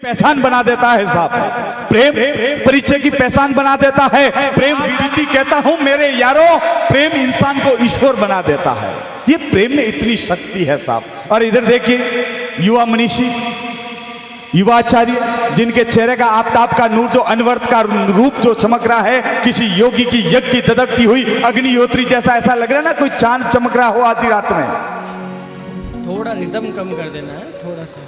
पहचान बना देता है साहब। प्रेम परिचय की पहचान बना देता है। प्रेम विभूति कहता हूं मेरे यारों, प्रेम इंसान को ईश्वर बना देता है। ये प्रेम में इतनी शक्ति है साहब। और इधर देखिए युवा मनीषी, युवाचार्य, जिनके चेहरे का आफताब का नूर, जो अनवर्त का रूप जो चमक रहा है, किसी योगी की यज्ञ की ददकती हुई अग्निहोत्री जैसा ऐसा लग रहा है ना, कोई चांद चमक रहा हो आधी रात में। थोड़ा रिदम कम कर देना है, थोड़ा सा।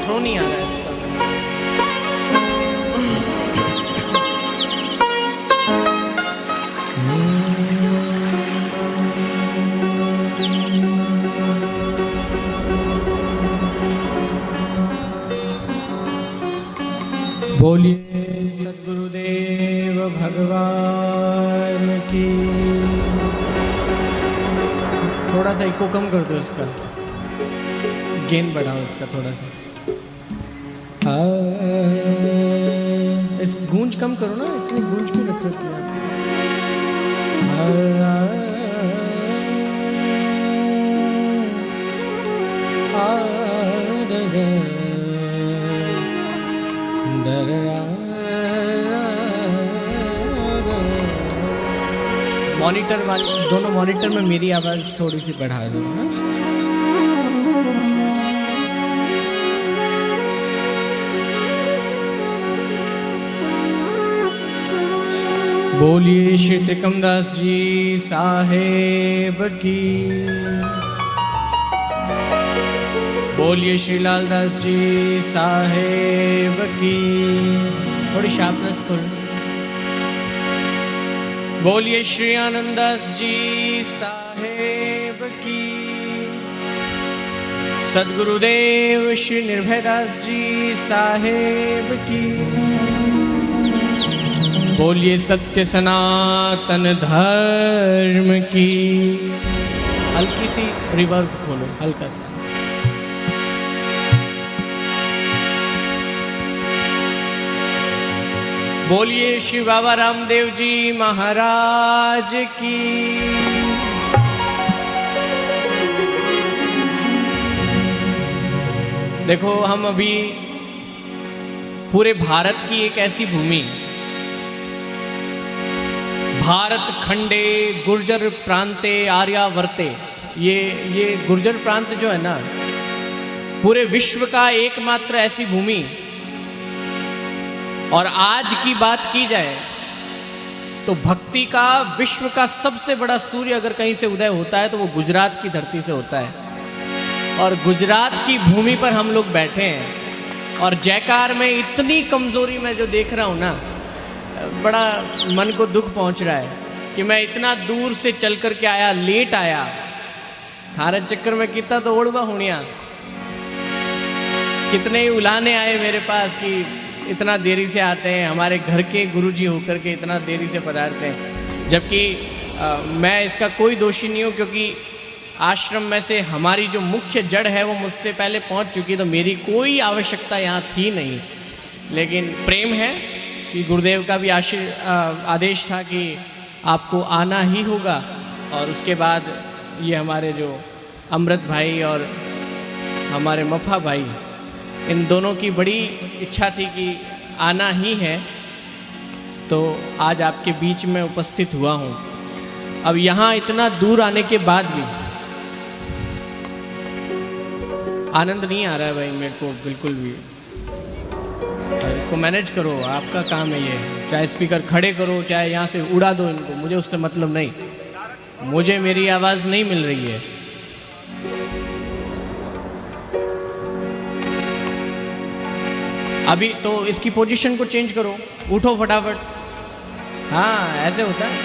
थ्रो नहीं आ रहा है इसका। बोलिए सद्गुरुदेव भगवान की। थोड़ा सा इको कम कर दो इसका, गेन बढ़ाओ इसका थोड़ा सा। इस गूंज कम करो ना, इतनी गूंज क्यों रख रखी है मॉनिटर वाली, दोनों मॉनिटर में मेरी आवाज़ थोड़ी सी बढ़ा दो ना। बोलिए श्री त्रिकमदास जी साहेब की। बोलिए श्री लालदास जी साहेब की। थोड़ी शार्पनेस करो। बोलिए श्री आनंददास जी साहेब की। सद्गुरुदेव श्री निर्भयदास जी साहेब की। बोलिए सत्य सनातन धर्म की। हल्की सी रिवर्ब खोलो, हल्का सा। बोलिए श्री बाबा रामदेव जी महाराज की। देखो हम अभी पूरे भारत की एक ऐसी भूमि, भारत खंडे गुर्जर प्रांते आर्यावर्ते, ये गुर्जर प्रांत जो है ना, पूरे विश्व का एकमात्र ऐसी भूमि। और आज की बात की जाए तो भक्ति का विश्व का सबसे बड़ा सूर्य अगर कहीं से उदय होता है तो वो गुजरात की धरती से होता है। और गुजरात की भूमि पर हम लोग बैठे हैं। और जयकार में इतनी कमजोरी मैं जो देख रहा हूँ ना, बड़ा मन को दुख पहुंच रहा है कि मैं इतना दूर से चल कर के आया, लेट आया। थारे चक्कर में कितना तो ओढ़वा होनिया, कितने ही उलाने आए मेरे पास कि इतना देरी से आते हैं, हमारे घर के गुरुजी होकर के इतना देरी से पधारते हैं। जबकि मैं इसका कोई दोषी नहीं हूँ, क्योंकि आश्रम में से हमारी जो मुख्य जड़ है वो मुझसे पहले पहुँच चुकी, तो मेरी कोई आवश्यकता यहाँ थी नहीं। लेकिन प्रेम है कि गुरुदेव का भी आदेश था कि आपको आना ही होगा। और उसके बाद ये हमारे जो अमृत भाई और हमारे मफा भाई, इन दोनों की बड़ी इच्छा थी कि आना ही है, तो आज आपके बीच में उपस्थित हुआ हूँ। अब यहाँ इतना दूर आने के बाद भी आनंद नहीं आ रहा है भाई मेरे को बिल्कुल भी। इसको मैनेज करो, आपका काम है ये। चाहे स्पीकर खड़े करो, चाहे यहाँ से उड़ा दो इनको, मुझे उससे मतलब नहीं। मुझे मेरी आवाज़ नहीं मिल रही है। अभी तो इसकी पोजीशन को चेंज करो, उठो फटाफट। हाँ ऐसे होता है।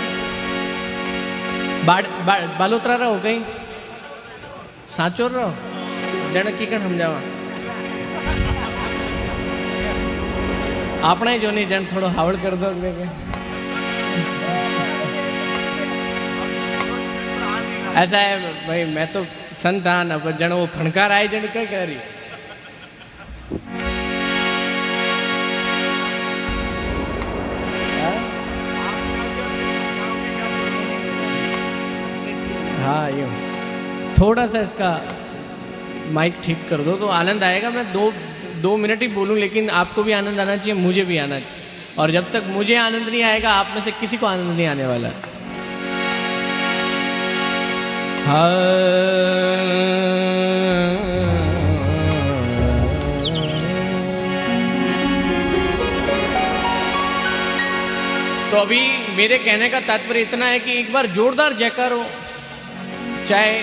बालोतरा रहो कहीं साचोर रहो जन की कण समझावा आपने जो नहीं जन थोड़ो हावड़ कर दो देखे ऐसा है भाई। मैं तो संतान अब जन वो फणकार आए जन क्या कह रही हाँ यूँ थोड़ा सा इसका माइक ठीक कर दो तो आनंद आएगा। मैं दो मिनट ही बोलूं लेकिन आपको भी आनंद आना चाहिए, मुझे भी आना चाहिए। और जब तक मुझे आनंद नहीं आएगा आप में से किसी को आनंद नहीं आने वाला। तो अभी मेरे कहने का तात्पर्य इतना है कि एक बार जोरदार जयकार हो, चाहे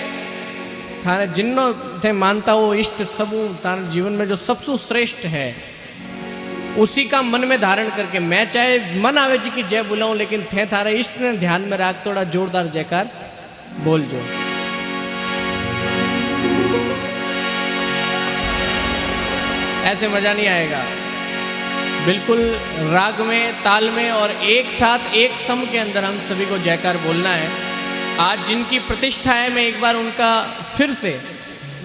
थाने जिन्नो थे मानता हो इष्ट सबू तारे जीवन में जो सबसे श्रेष्ठ है उसी का मन में धारण करके मैं चाहे मन आवे जी की जय बुलाऊं लेकिन थे थारे इष्ट ने ध्यान में रख थोड़ा जोरदार जयकार बोल जो। ऐसे मजा नहीं आएगा। बिल्कुल राग में ताल में और एक साथ एक सम के अंदर हम सभी को जयकार बोलना है। आज जिनकी प्रतिष्ठा है मैं एक बार उनका फिर से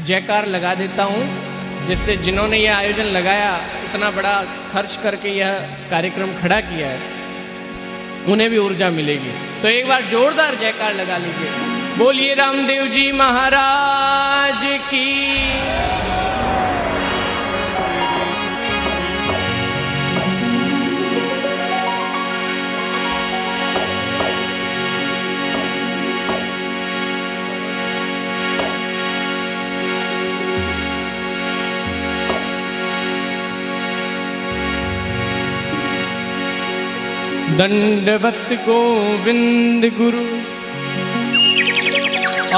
जयकार लगा देता हूँ, जिससे जिन्होंने यह आयोजन लगाया इतना बड़ा खर्च करके यह कार्यक्रम खड़ा किया है उन्हें भी ऊर्जा मिलेगी। तो एक बार जोरदार जयकार लगा लीजिए। बोलिए रामदेव जी महाराज की। दंडवत गोविंद गुरु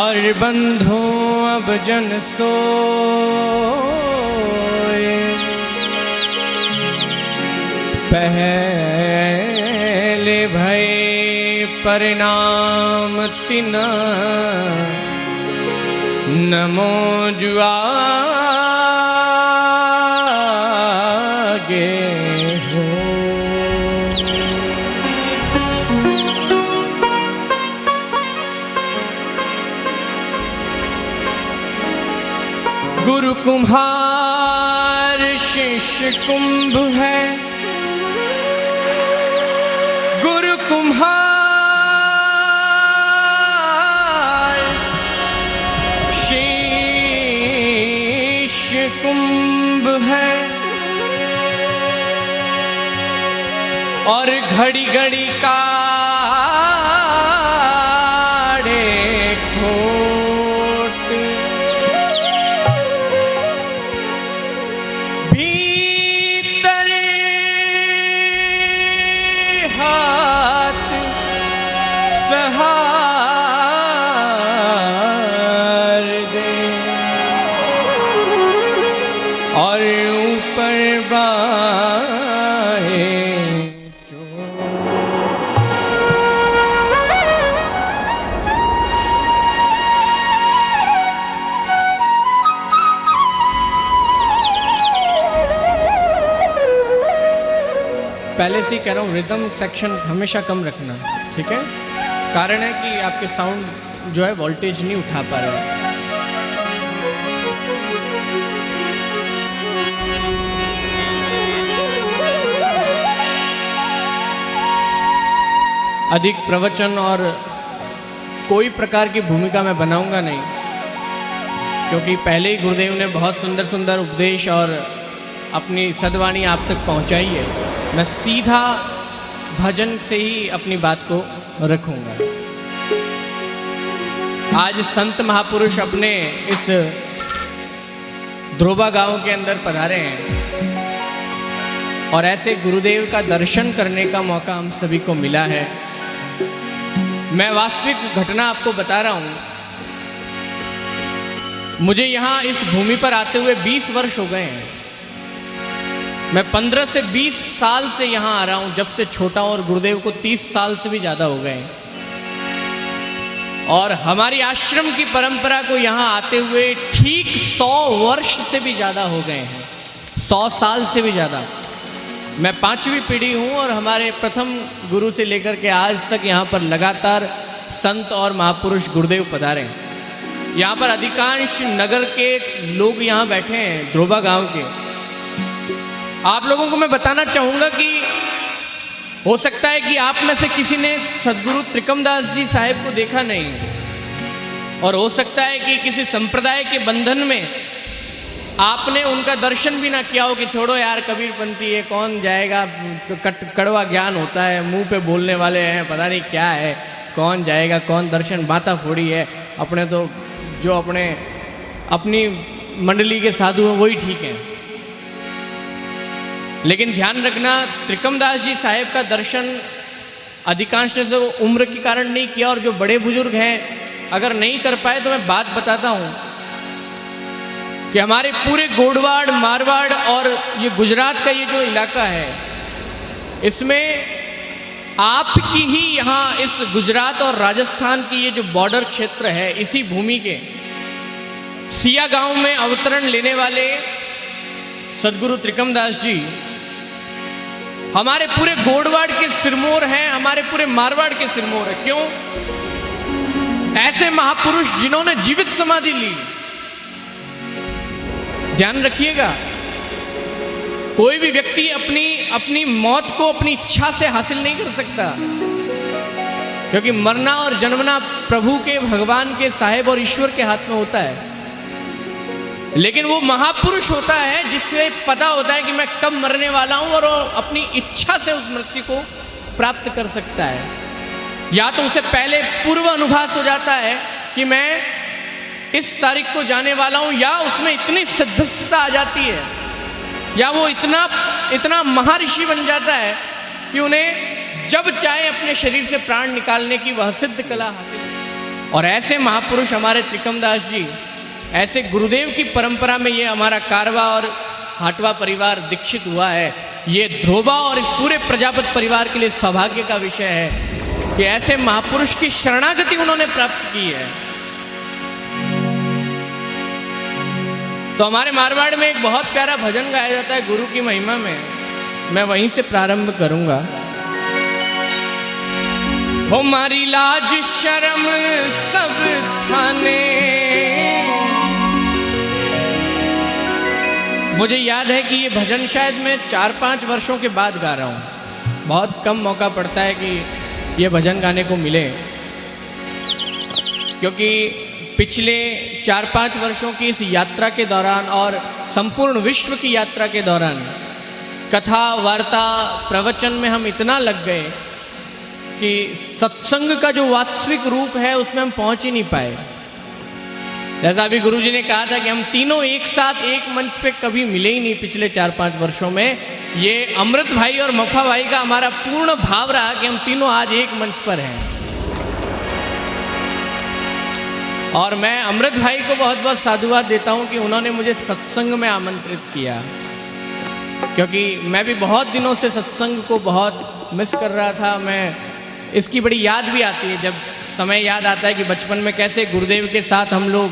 और बंधो अब जन सोए। पहले भय परिणाम तिना नमो जुआगे हो। गुरु कुम्हार शिष्य कुंभ है, गुरु कुम्हार शिष्य कुंभ है। और घड़ी घड़ी का पहले से ही कह रहा हूँ रिदम सेक्शन हमेशा कम रखना, ठीक है। कारण है कि आपके साउंड जो है वोल्टेज नहीं उठा पा रहे हैं। अधिक प्रवचन और कोई प्रकार की भूमिका मैं बनाऊंगा नहीं, क्योंकि पहले ही गुरुदेव ने बहुत सुंदर सुंदर उपदेश और अपनी सद्वाणी आप तक पहुंचाई है। मैं सीधा भजन से ही अपनी बात को रखूंगा। आज संत महापुरुष अपने इस ध्रुवा गांव के अंदर पधारे हैं और ऐसे गुरुदेव का दर्शन करने का मौका हम सभी को मिला है। मैं वास्तविक घटना आपको बता रहा हूं। मुझे यहां इस भूमि पर आते हुए 20 वर्ष हो गए हैं मैं 15 से 20 साल से यहाँ आ रहा हूँ, जब से छोटा हूँ, और गुरुदेव को 30 साल से भी ज़्यादा हो गए। और हमारी आश्रम की परंपरा को यहाँ आते हुए ठीक 100 वर्ष से भी ज़्यादा हो गए हैं, 100 साल से भी ज़्यादा। मैं 5वीं पीढ़ी हूँ और हमारे प्रथम गुरु से लेकर के आज तक यहाँ पर लगातार संत और महापुरुष गुरुदेव पधारे हैं। यहाँ पर अधिकांश नगर के लोग यहाँ बैठे हैं, ध्रोबा गांव के। आप लोगों को मैं बताना चाहूँगा कि हो सकता है कि आप में से किसी ने सद्गुरु त्रिकमदास जी साहेब को देखा नहीं, और हो सकता है कि किसी संप्रदाय के बंधन में आपने उनका दर्शन भी ना किया हो कि छोड़ो यार कबीरपंथी है, कौन जाएगा, तो कड़वा ज्ञान होता है, मुंह पे बोलने वाले हैं, पता नहीं क्या है, कौन जाएगा, कौन दर्शन, बाता फोड़ी है, अपने तो जो अपनी मंडली के साधु हैं वही ठीक हैं। लेकिन ध्यान रखना, त्रिकमदास जी साहेब का दर्शन अधिकांश ने तो उम्र के कारण नहीं किया, और जो बड़े बुजुर्ग हैं अगर नहीं कर पाए तो मैं बात बताता हूँ कि हमारे पूरे गोडवाड़, मारवाड़ और ये गुजरात का ये जो इलाका है, इसमें आपकी ही यहाँ इस गुजरात और राजस्थान की ये जो बॉर्डर क्षेत्र है, इसी भूमि के सिया गांव में अवतरण लेने वाले सद्गुरु त्रिकमदास जी हमारे पूरे गोडवाड़ के सिरमौर हैं, हमारे पूरे मारवाड़ के सिरमौर है। क्यों? ऐसे महापुरुष जिन्होंने जीवित समाधि ली। ध्यान रखिएगा, कोई भी व्यक्ति अपनी मौत को अपनी इच्छा से हासिल नहीं कर सकता, क्योंकि मरना और जन्मना प्रभु के, भगवान के, साहेब और ईश्वर के हाथ में होता है। लेकिन वो महापुरुष होता है जिससे पता होता है कि मैं कब मरने वाला हूं, और अपनी इच्छा से उस मृत्यु को प्राप्त कर सकता है। या तो उसे पहले पूर्व अनुभास हो जाता है कि मैं इस तारीख को जाने वाला हूं, या उसमें इतनी सिद्धता आ जाती है, या वो इतना महर्षि बन जाता है कि उन्हें जब चाहे अपने शरीर से प्राण निकालने की वह सिद्ध कला हासिल। और ऐसे महापुरुष हमारे त्रिकमदास जी, ऐसे गुरुदेव की परंपरा में ये हमारा कारवा और हाटवा परिवार दीक्षित हुआ है। ये ध्रोबा और इस पूरे प्रजापत परिवार के लिए सौभाग्य का विषय है कि ऐसे महापुरुष की शरणागति उन्होंने प्राप्त की है। तो हमारे मारवाड़ में एक बहुत प्यारा भजन गाया जाता है गुरु की महिमा में, मैं वहीं से प्रारंभ करूंगा। हो मारी लाज शर्म सब थाने। मुझे याद है कि ये भजन शायद मैं 4-5 वर्षों के बाद गा रहा हूँ। बहुत कम मौका पड़ता है कि ये भजन गाने को मिले, क्योंकि पिछले 4-5 वर्षों की इस यात्रा के दौरान और संपूर्ण विश्व की यात्रा के दौरान कथा, वार्ता, प्रवचन में हम इतना लग गए कि सत्संग का जो वास्तविक रूप है उसमें हम पहुंच ही नहीं पाए। जैसा अभी गुरुजी ने कहा था कि हम तीनों एक साथ एक मंच पे कभी मिले ही नहीं पिछले 4-5 वर्षों में। ये अमृत भाई और मफा भाई का हमारा पूर्ण भाव रहा कि हम तीनों आज एक मंच पर हैं। और मैं अमृत भाई को बहुत बहुत साधुवाद देता हूं कि उन्होंने मुझे सत्संग में आमंत्रित किया, क्योंकि मैं भी बहुत दिनों से सत्संग को बहुत मिस कर रहा था। मैं इसकी बड़ी याद भी आती है, जब समय याद आता है कि बचपन में कैसे गुरुदेव के साथ हम लोग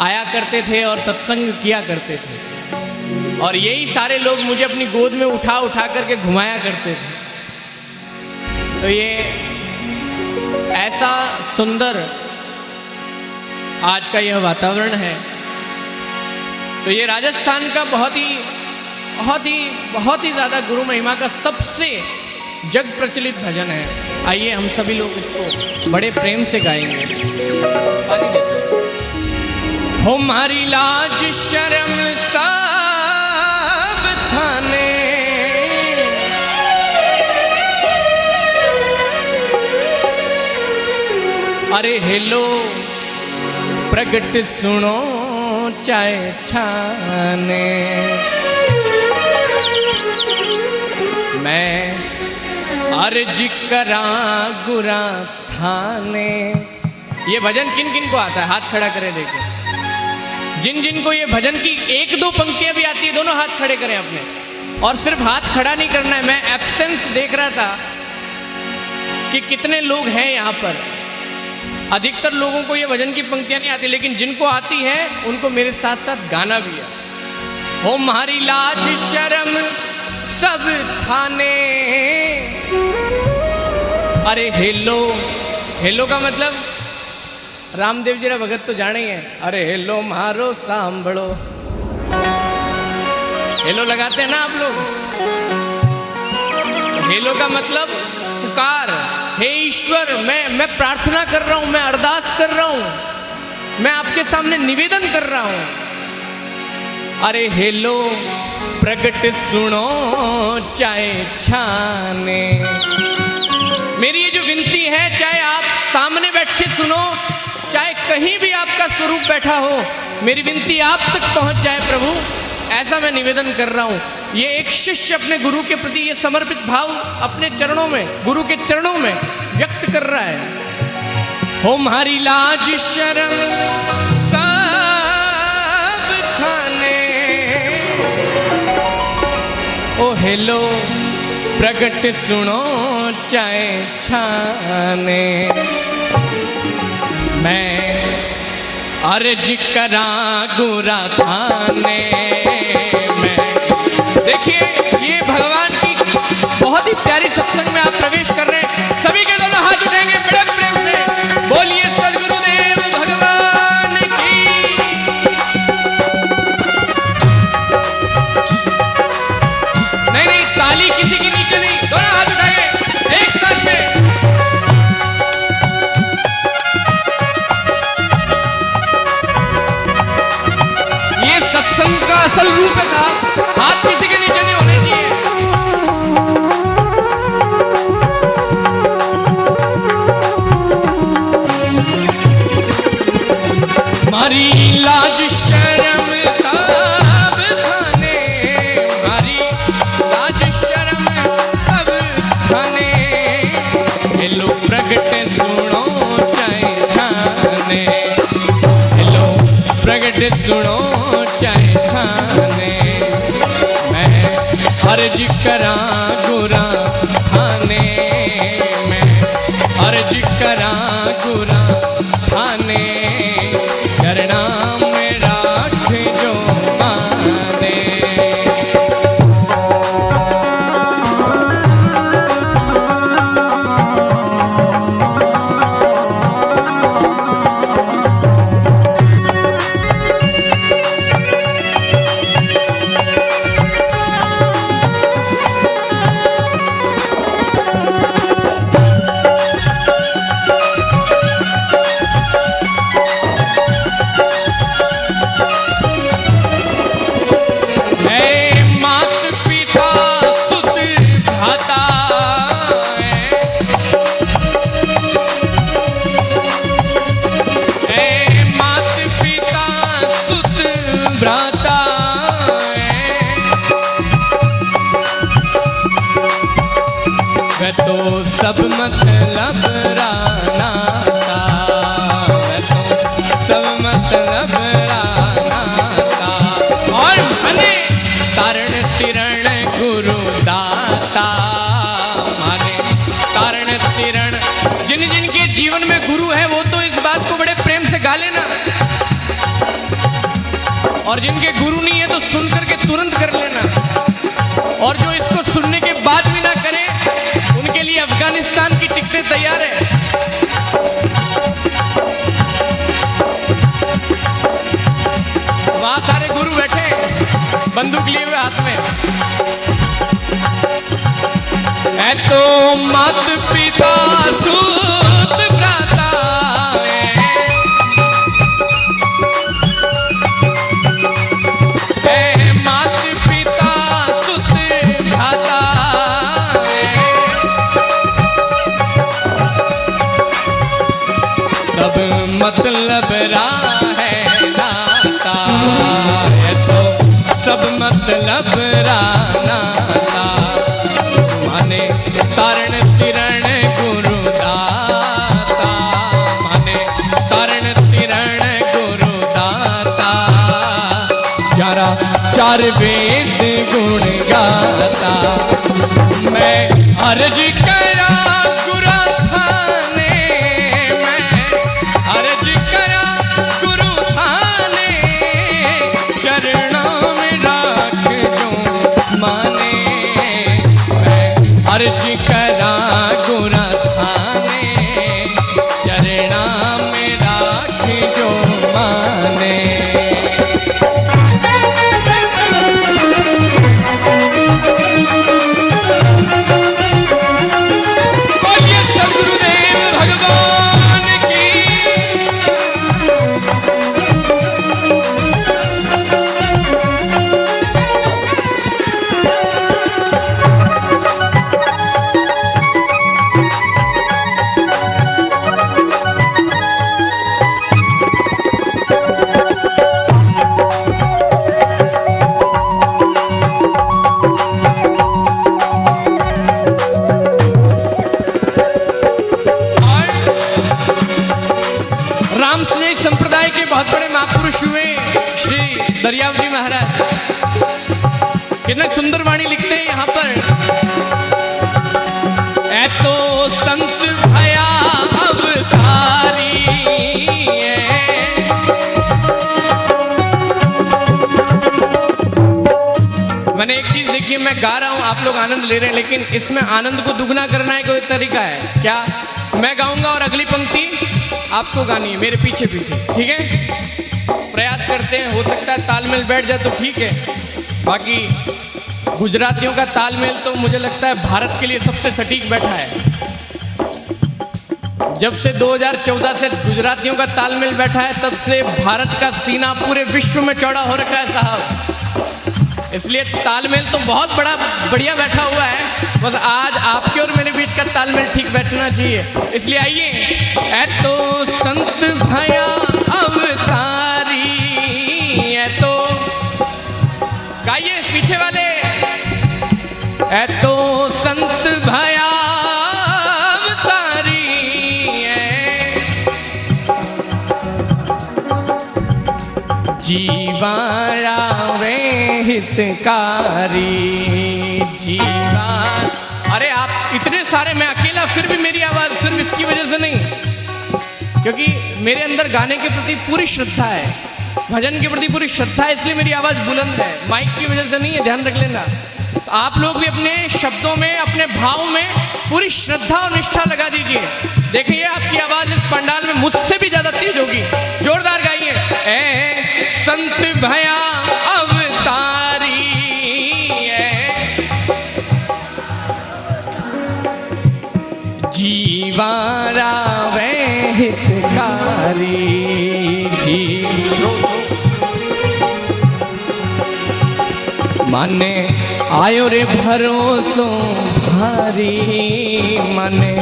आया करते थे और सत्संग किया करते थे, और यही सारे लोग मुझे अपनी गोद में उठा उठा करके घुमाया करते थे। तो ये ऐसा सुंदर आज का यह वातावरण है। तो ये राजस्थान का बहुत ही ज़्यादा गुरु महिमा का सबसे जग प्रचलित भजन है। आइए हम सभी लोग इसको बड़े प्रेम से गाएंगे। हो मारी लाज शर्म सब थाने, अरे हेलो प्रगट सुनो चाहे छाने। मैं अर्ज करा गुरा थाने। ये भजन किन किन को आता है? हाथ खड़ा करें देखो। जिन जिन को ये भजन की 1-2 पंक्तियां भी आती है, दोनों हाथ खड़े करें अपने। और सिर्फ हाथ खड़ा नहीं करना है, मैं एब्सेंस देख रहा था कि कितने लोग हैं यहाँ पर। अधिकतर लोगों को ये भजन की पंक्तियां नहीं आती, लेकिन जिनको आती है उनको मेरे साथ साथ गाना भी है। हो म्हारी लाज शर्म सब थाने, अरे हेलो, हेलो का मतलब रामदेव जी रा भगत तो जाने ही है, अरे हेलो मारो सांभड़ो, हेलो लगाते हैं ना आप लोग। हेलो का मतलब पुकार, हे ईश्वर मैं प्रार्थना कर रहा हूं, मैं अरदास कर रहा हूं, मैं आपके सामने निवेदन कर रहा हूं। अरे हेलो प्रगट सुनो चाहे छाने, मेरी ये जो विनती है, चाहे आप सामने बैठ के सुनो, चाहे कहीं भी आपका स्वरूप बैठा हो, मेरी विनती आप तक पहुंच जाए प्रभु, ऐसा मैं निवेदन कर रहा हूं। ये एक शिष्य अपने गुरु के प्रति ये समर्पित भाव अपने चरणों में, गुरु के चरणों में व्यक्त कर रहा है। हो म्हारी लाज शर्म सब खाने, ओ हेलो प्रगट सुनो चाहे छाने, मैं अर्ज करा गुरा थाने में। देखिए ये भगवान की बहुत ही प्यारी सत्संग में आप प्रवेश कर रहे हैं। सभी के दोनों हाथ उठाएंगे बड़े प्रेम से, बोलिए सद्गुरुदेव भगवान की। नहीं नहीं, ताली किसी के नीचे नहीं, दोनों हाथ उठाएंगे एक साथ में। सत्संग का असल रूप है साहब, हाथ किसी के नीचे नहीं होने चाहिए। मारी लाज शर्म सब खाने, मारी लाज शर्म सब खाने, हेलो प्रगट सुनो चाहे छाने, हेलो प्रगट सुनो चाहे खाने, मैं अर्ज करा गुरा थाने, मैं अर्ज करा गुरा थाने, करना मेरा जो माने। तो सब मतलब राना था, तो सब मतलब राना था, और मने तारण तिरण गुरु दाता, माने तारण तिरण, जिन जिन के जीवन में गुरु है वो तो इस बात को बड़े प्रेम से गा लेना, और जिनके गुरु नहीं है तो सुन करके तुरंत कर लेना, और जो इसको सुनने के बाद भी ना करे उनके लिए अफगानिस्तान की टिकटें तैयार है। वहां सारे गुरु बैठे बंदूक लिए हुए हाथ में, है तो मात पिता दूत भ्राता, है मात पिता सुत भ्राता, सब मतलब रहा है नाता, है तो सब मतलब रहा नाता, माने तारण तिरण गुरु दाता, माने तारण तिरण गुरु दाता, चारा चार वेद गुण गा अर्ज करा गुरु थाने मैं, अर्ज करा गुरु थाने, चरणों में राख जो माने। मैं अर्ज करा गुरु थाने, चरणों में राख जो माने। संप्रदाय के बहुत बड़े महापुरुष हुए श्री दरियाव जी महाराज, कितने सुंदर वाणी लिखते हैं यहाँ पर। ऐ तो संत भया अवतारी, मैंने एक चीज देखी, मैं गा रहा हूं, आप लोग आनंद ले रहे हैं, लेकिन इसमें आनंद को दुगना करना है कोई तरीका है क्या? मैं गाऊंगा और अगली पंक्ति आपको गानी है मेरे पीछे पीछे, ठीक है? प्रयास करते हैं, हो सकता है तालमेल बैठ जाए तो ठीक है। बाकी गुजरातियों का तालमेल तो मुझे लगता है भारत के लिए सबसे सटीक बैठा है। जब से 2014 से गुजरातियों का तालमेल बैठा है, तब से भारत का सीना पूरे विश्व में चौड़ा हो रखा है साहब। इसलिए तालमेल तो बहुत बढ़िया बैठा हुआ है, बस आज आपके और मेरे बीच का तालमेल ठीक बैठना चाहिए। इसलिए आइए, ऐ तो संत भया अवतारी, ऐ तो गाइए पीछे वाले, ऐ तो संत भया अवतारी, जीवारा हितकारी जीवन। अरे आप इतने सारे, मैं अकेला, फिर भी मेरी आवाज सिर्फ इसकी वजह से नहीं, क्योंकि मेरे अंदर गाने के प्रति पूरी श्रद्धा है, भजन के प्रति पूरी श्रद्धा है, इसलिए मेरी आवाज बुलंद है, माइक की वजह से नहीं है, ध्यान रख लेना। आप लोग भी अपने शब्दों में, अपने भाव में पूरी श्रद्धा और निष्ठा लगा दीजिए। देखिए आपकी आवाज इस पंडाल में मुझसे भी ज्यादा तेज होगी। जोरदार गाइए, ऐ संत भया अवतारी, जीवारा वे हितकारी जीरो। माने आयो रे भरोसो भारी, माने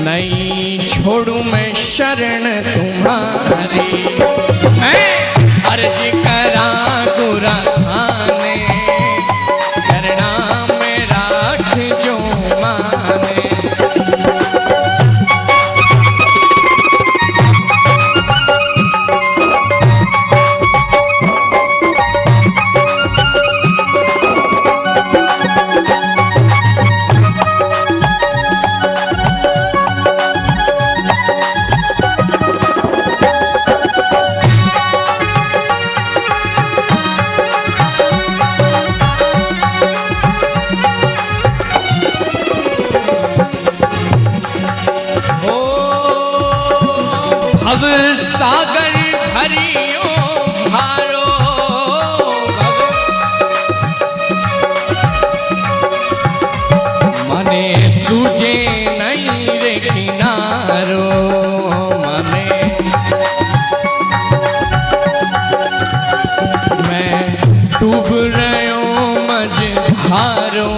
नहीं छोड़ू मैं शरण तुम्हारी, अर्ज करा गुरु थाने, चरणा में राख जो माने। भव सागर भरियो भारो, मने सूझे नहीं रे किनारो, मने मैं डूब रहो मझधारो,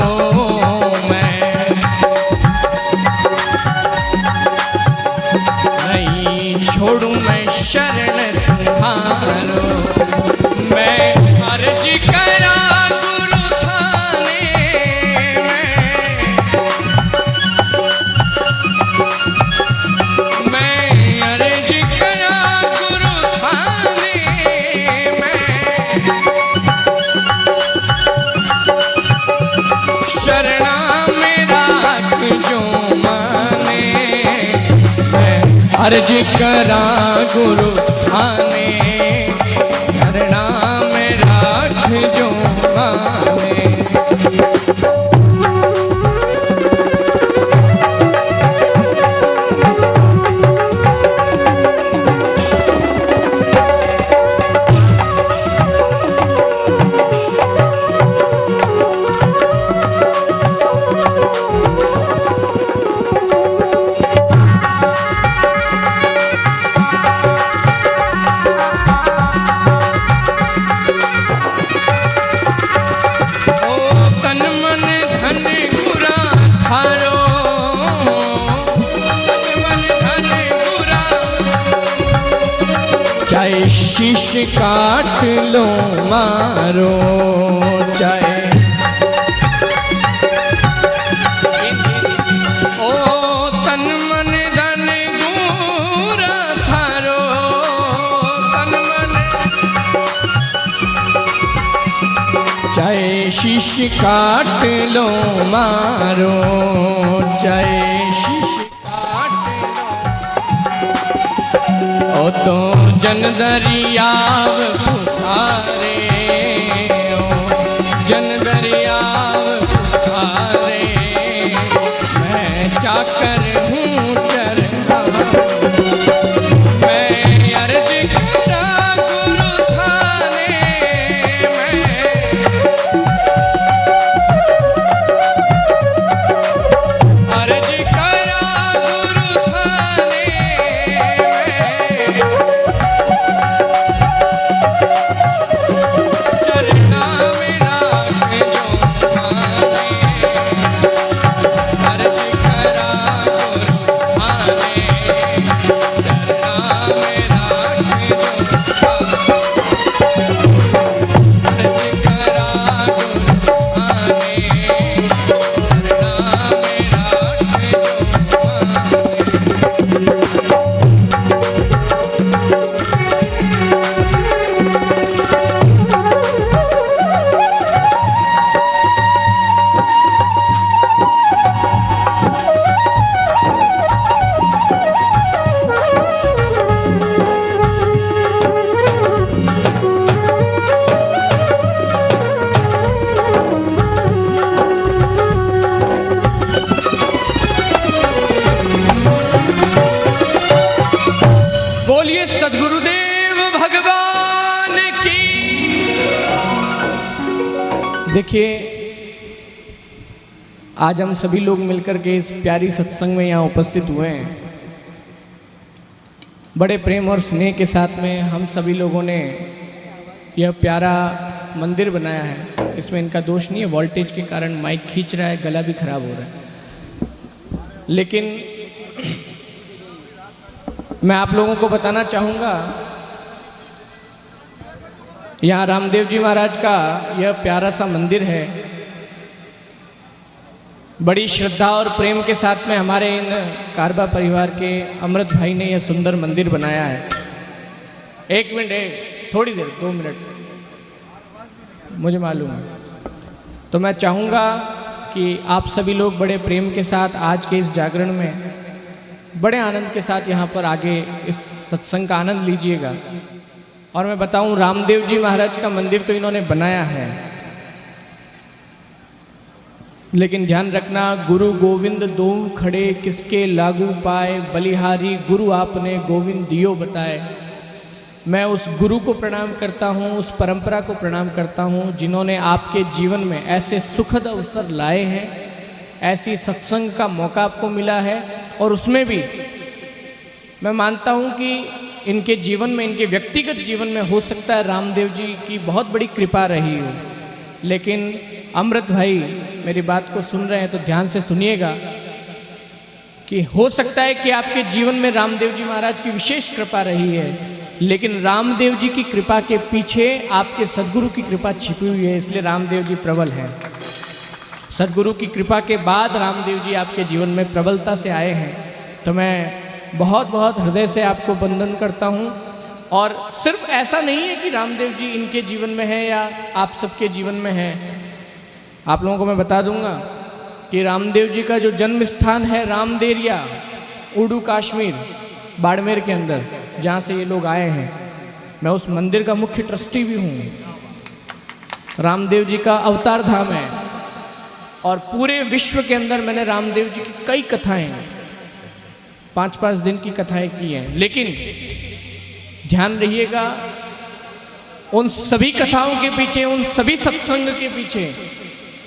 छोड़ू मैं शरण तुम्हारी। अर्ज करा गुरु थाने, करना में राख जो माने। चाहे शीश काट लो मारो, चाहे ओ तन मन धन गुरा थारो, तन मन चाहे शीश काट लो मारो, चाहे शीश ओ तो जन दरियाव पुकारे, ओ जन दरियाव पुकारे, मैं चाकर हूँ चरना, मैं अर्ज करा गुरु थाने, मैं अर्ज करा गुरु थाने, बोलिए सद्गुरुदेव भगवान की। देखिए, आज हम सभी लोग मिलकर के इस प्यारी सत्संग में यहाँ उपस्थित हुए हैं। बड़े प्रेम और स्नेह के साथ में हम सभी लोगों ने यह प्यारा मंदिर बनाया है। इसमें इनका दोष नहीं है, वोल्टेज के कारण माइक खींच रहा है, गला भी खराब हो रहा है। लेकिन मैं आप लोगों को बताना चाहूँगा, यहाँ रामदेव जी महाराज का यह प्यारा सा मंदिर है। बड़ी श्रद्धा और प्रेम के साथ में हमारे इन कारबा परिवार के अमृत भाई ने यह सुंदर मंदिर बनाया है। एक मिनट, थोड़ी देर, 2 मिनट, मुझे मालूम है। तो मैं चाहूँगा कि आप सभी लोग बड़े प्रेम के साथ आज के इस जागरण में बड़े आनंद के साथ यहाँ पर आगे इस सत्संग का आनंद लीजिएगा। और मैं बताऊं, रामदेव जी महाराज का मंदिर तो इन्होंने बनाया है, लेकिन ध्यान रखना, गुरु गोविंद दो खड़े किसके लागू पाए, बलिहारी गुरु आपने गोविंद दियो बताए। मैं उस गुरु को प्रणाम करता हूँ, उस परंपरा को प्रणाम करता हूँ जिन्होंने आपके जीवन में ऐसे सुखद अवसर लाए हैं, ऐसी सत्संग का मौका आपको मिला है। और उसमें भी मैं मानता हूँ कि इनके जीवन में, इनके व्यक्तिगत जीवन में हो सकता है रामदेव जी की बहुत बड़ी कृपा रही हो, लेकिन अमृत भाई मेरी बात को सुन रहे हैं तो ध्यान से सुनिएगा कि हो सकता है कि आपके जीवन में रामदेव जी महाराज की विशेष कृपा रही है, लेकिन रामदेव जी की कृपा के पीछे आपके सद्गुरु की कृपा छिपी हुई है, इसलिए रामदेव जी प्रबल हैं। सद्गुरु की कृपा के बाद रामदेव जी आपके जीवन में प्रबलता से आए हैं। तो मैं बहुत बहुत हृदय से आपको वंदन करता हूँ। और सिर्फ ऐसा नहीं है कि रामदेव जी इनके जीवन में है या आप सबके जीवन में है। आप लोगों को मैं बता दूंगा कि रामदेव जी का जो जन्म स्थान है रामदेरिया, उड़ू कश्मीर, बाड़मेर के अंदर, जहाँ से ये लोग आए हैं। मैं उस मंदिर का मुख्य ट्रस्टी भी हूँ। रामदेव जी का अवतार धाम है और पूरे विश्व के अंदर मैंने रामदेव जी की कई कथाएं 5-5 दिन की कथाएं की हैं। लेकिन ध्यान रहिएगा, उन सभी कथाओं के पीछे, उन सभी सत्संग के पीछे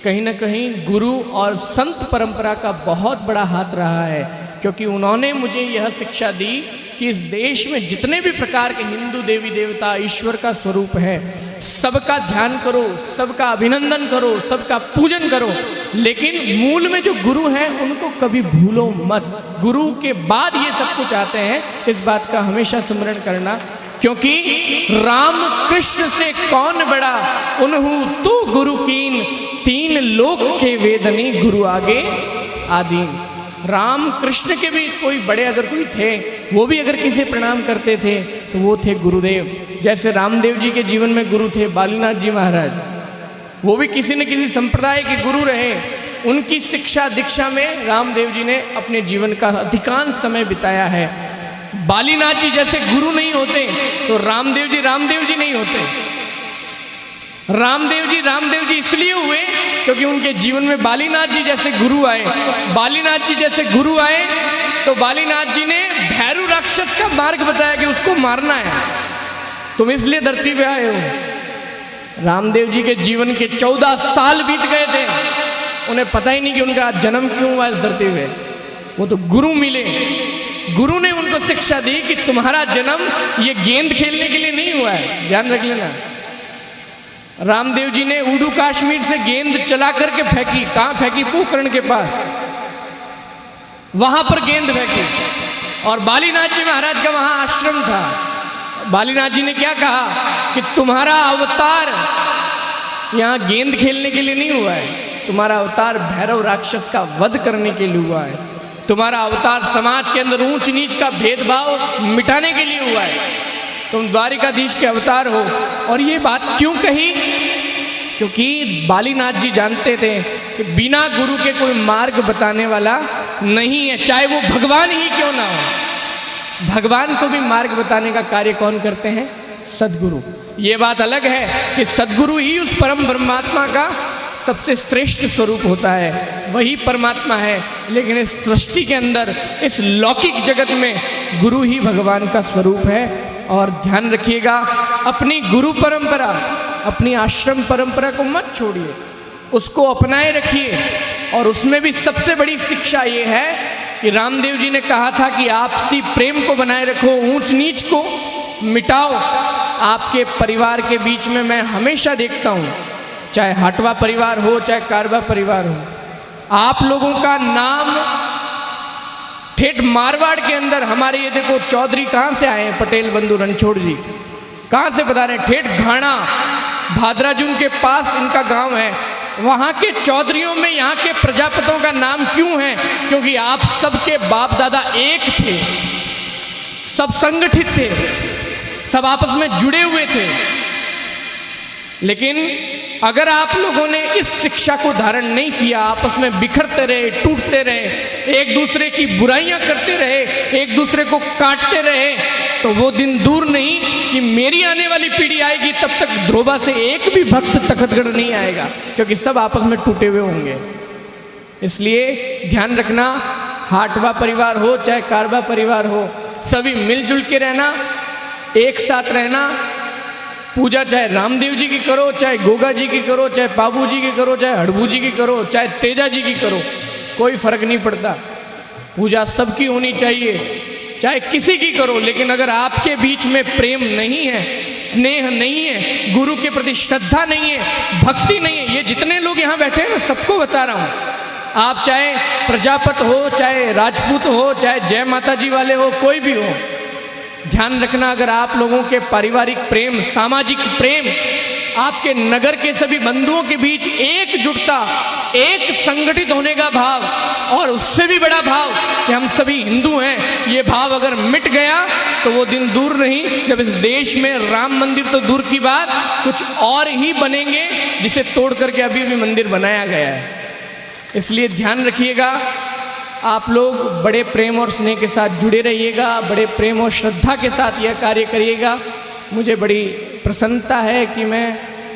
कहीं ना कहीं गुरु और संत परंपरा का बहुत बड़ा हाथ रहा है, क्योंकि उन्होंने मुझे यह शिक्षा दी कि इस देश में जितने भी प्रकार के हिंदू देवी देवता ईश्वर का स्वरूप है, सबका ध्यान करो, सबका अभिनंदन करो, सबका पूजन करो, लेकिन मूल में जो गुरु हैं उनको कभी भूलो मत। गुरु के बाद ये सब कुछ आते हैं, इस बात का हमेशा स्मरण करना। क्योंकि राम कृष्ण से कौन बड़ा, उन्हु तू गुरु कीन, 3 लोक के वेदनी गुरु आगे आदीन। राम कृष्ण के भी कोई बड़े अगर कोई थे, वो भी अगर किसी प्रणाम करते थे तो वो थे गुरुदेव। जैसे रामदेव जी के जीवन में गुरु थे बालीनाथ जी महाराज, वो भी किसी न किसी संप्रदाय के गुरु रहे। उनकी शिक्षा दीक्षा में रामदेव जी ने अपने जीवन का अधिकांश समय बिताया है। बालीनाथ जी जैसे गुरु नहीं होते तो रामदेव जी नहीं होते। रामदेव जी इसलिए हुए क्योंकि उनके जीवन में बालीनाथ जी जैसे गुरु आए। बालीनाथ जी जैसे गुरु आए तो बालीनाथ जी ने भैरू राक्षस का मार्ग बताया कि उसको मारना है, तुम इसलिए धरती पे आए हो। रामदेव जी के जीवन के 14 साल बीत गए थे, उन्हें पता ही नहीं कि उनका जन्म क्यों हुआ इस धरती पे। वो तो गुरु मिले, गुरु ने उनको शिक्षा दी कि तुम्हारा जन्म ये गेंद खेलने के लिए नहीं हुआ है, ध्यान रख लेना। रामदेव जी ने उड़ू कश्मीर से गेंद चला करके फेंकी। कहाँ फेंकी? पोखरण के पास, वहां पर गेंद फेंकी। और बालीनाथ जी महाराज का वहां आश्रम था। बालीनाथ जी ने क्या कहा कि तुम्हारा अवतार यहाँ गेंद खेलने के लिए नहीं हुआ है, तुम्हारा अवतार भैरव राक्षस का वध करने के लिए हुआ है। तुम्हारा अवतार समाज के अंदर ऊंच नीच का भेदभाव मिटाने के लिए हुआ है। तुम द्वारिकाधीश के अवतार हो। और ये बात क्यों कही? क्योंकि बालीनाथ जी जानते थे कि बिना गुरु के कोई मार्ग बताने वाला नहीं है, चाहे वो भगवान ही क्यों ना हो। भगवान को भी मार्ग बताने का कार्य कौन करते हैं? सद्गुरु। ये बात अलग है कि सद्गुरु ही उस परम ब्रह्मात्मा का सबसे श्रेष्ठ स्वरूप होता है, वही परमात्मा है। लेकिन इस सृष्टि के अंदर, इस लौकिक जगत में गुरु ही भगवान का स्वरूप है। और ध्यान रखिएगा, अपनी गुरु परंपरा, अपनी आश्रम परंपरा को मत छोड़िए, उसको अपनाए रखिए। और उसमें भी सबसे बड़ी शिक्षा ये है कि रामदेव जी ने कहा था कि आपसी प्रेम को बनाए रखो, ऊंच नीच को मिटाओ। आपके परिवार के बीच में मैं हमेशा देखता हूँ, चाहे हाटवा परिवार हो, चाहे कारवा परिवार हो, आप लोगों का नाम ठेठ मारवाड़ के अंदर, हमारे ये देखो चौधरी कहाँ से आए हैं, पटेल बंधु रणछोड़ जी कहाँ से बता रहे हैं? ठेठ घाना भादराजून के पास इनका गांव है। वहाँ के चौधरियों में यहाँ के प्रजापतों का नाम क्यों है? क्योंकि आप सबके बाप दादा एक थे, सब संगठित थे, सब आपस में जुड़े हुए थे। लेकिन अगर आप लोगों ने इस शिक्षा को धारण नहीं किया, आपस में बिखरते रहे, टूटते रहे, एक दूसरे की बुराइयां करते रहे, एक दूसरे को काटते रहे, तो वो दिन दूर नहीं कि मेरी आने वाली पीढ़ी आएगी, तब तक ध्रुवा से एक भी भक्त तखतगढ़ नहीं आएगा, क्योंकि सब आपस में टूटे हुए होंगे। इसलिए ध्यान रखना, हाटवा परिवार हो चाहे कारवा परिवार हो, सभी मिलजुल के रहना, एक साथ रहना। पूजा चाहे रामदेव जी की करो, चाहे गोगा जी की करो, चाहे बाबू जी की करो, चाहे हड़बू जी की करो, चाहे तेजा जी की करो, कोई फर्क नहीं पड़ता। पूजा सबकी होनी चाहिए, चाहे किसी की करो। लेकिन अगर आपके बीच में प्रेम नहीं है, स्नेह नहीं है, गुरु के प्रति श्रद्धा नहीं है, भक्ति नहीं है, ये जितने लोग यहाँ बैठे हैं ना, सबको बता रहा हूँ, आप चाहे प्रजापत हो, चाहे राजपूत हो, चाहे जय माता जी वाले हो, कोई भी हो, ध्यान रखना, अगर आप लोगों के पारिवारिक प्रेम, सामाजिक प्रेम, आपके नगर के सभी बंधुओं के बीच एकजुटता, एक संगठित होने का भाव, और उससे भी बड़ा भाव कि हम सभी हिंदू हैं, ये भाव अगर मिट गया तो वो दिन दूर नहीं जब इस देश में राम मंदिर तो दूर की बात, कुछ और ही बनेंगे जिसे तोड़ करके अभी भी मंदिर बनाया गया है। इसलिए ध्यान रखिएगा, आप लोग बड़े प्रेम और स्नेह के साथ जुड़े रहिएगा, बड़े प्रेम और श्रद्धा के साथ यह कार्य करिएगा। मुझे बड़ी प्रसन्नता है कि मैं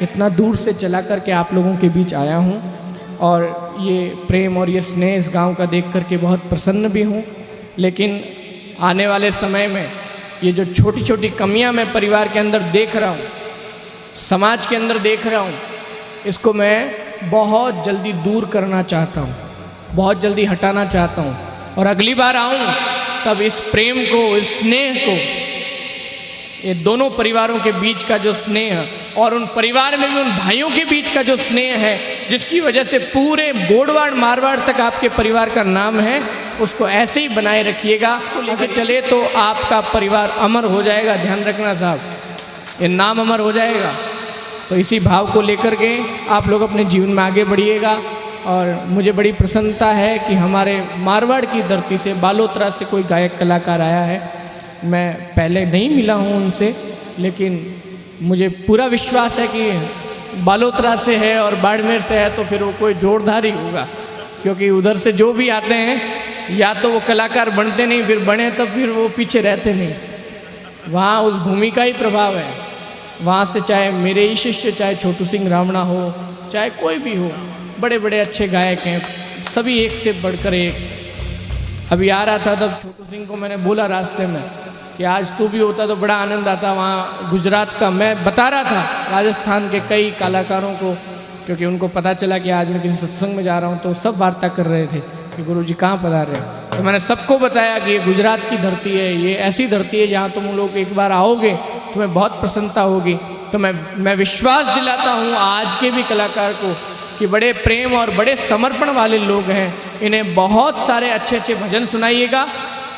इतना दूर से चला करके आप लोगों के बीच आया हूँ और ये प्रेम और ये स्नेह इस गांव का देख करके बहुत प्रसन्न भी हूँ। लेकिन आने वाले समय में ये जो छोटी छोटी कमियाँ मैं परिवार के अंदर देख रहा हूँ, समाज के अंदर देख रहा हूँ, इसको मैं बहुत जल्दी दूर करना चाहता हूँ, बहुत जल्दी हटाना चाहता हूँ। और अगली बार आऊँ तब इस प्रेम को, इस स्नेह को, ये दोनों परिवारों के बीच का जो स्नेह और उन परिवार में भी उन भाइयों के बीच का जो स्नेह है, जिसकी वजह से पूरे गोडवाड़ मारवाड़ तक आपके परिवार का नाम है, उसको ऐसे ही बनाए रखिएगा। तो लेकर चले तो आपका परिवार अमर हो जाएगा। ध्यान रखना साहब, ये नाम अमर हो जाएगा। तो इसी भाव को लेकर के आप लोग अपने जीवन में आगे बढ़िएगा। और मुझे बड़ी प्रसन्नता है कि हमारे मारवाड़ की धरती से, बालोतरा से कोई गायक कलाकार आया है। मैं पहले नहीं मिला हूँ उनसे, लेकिन मुझे पूरा विश्वास है कि बालोतरा से है और बाड़मेर से है तो फिर वो कोई जोरदार ही होगा, क्योंकि उधर से जो भी आते हैं या तो वो कलाकार बनते नहीं, फिर बने तो फिर वो पीछे रहते नहीं। वहाँ उस भूमि का ही प्रभाव है। वहाँ से चाहे मेरे ही शिष्य, चाहे छोटू सिंह रावणा हो, चाहे कोई भी हो, बड़े बड़े अच्छे गायक हैं, सभी एक से बढ़कर एक। अभी आ रहा था तब छोटू सिंह को मैंने बोला रास्ते में कि आज तू भी होता तो बड़ा आनंद आता। वहाँ गुजरात का मैं बता रहा था, राजस्थान के कई कलाकारों को, क्योंकि उनको पता चला कि आज मैं किसी सत्संग में जा रहा हूँ, तो सब वार्ता कर रहे थे कि गुरुजी कहाँ पधार रहे हैं। तो मैंने सबको बताया कि ये गुजरात की धरती है, ये ऐसी धरती है जहाँ तुम लोग एक बार आओगे तुम्हें बहुत प्रसन्नता होगी। तो मैं विश्वास दिलाता हूँ आज के भी कलाकार को कि बड़े प्रेम और बड़े समर्पण वाले लोग हैं। इन्हें बहुत सारे अच्छे अच्छे भजन सुनाइएगा,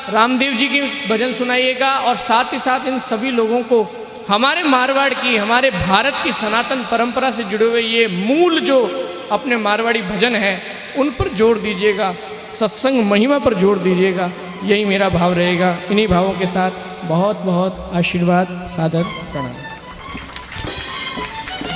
रामदेव जी की भजन सुनाइएगा, और साथ ही साथ इन सभी लोगों को हमारे मारवाड़ की, हमारे भारत की सनातन परंपरा से जुड़े हुए ये मूल जो अपने मारवाड़ी भजन है उन पर जोर दीजिएगा, सत्संग महिमा पर जोर दीजिएगा। यही मेरा भाव रहेगा। इन्हीं भावों के साथ बहुत बहुत आशीर्वाद, सादर प्रणाम।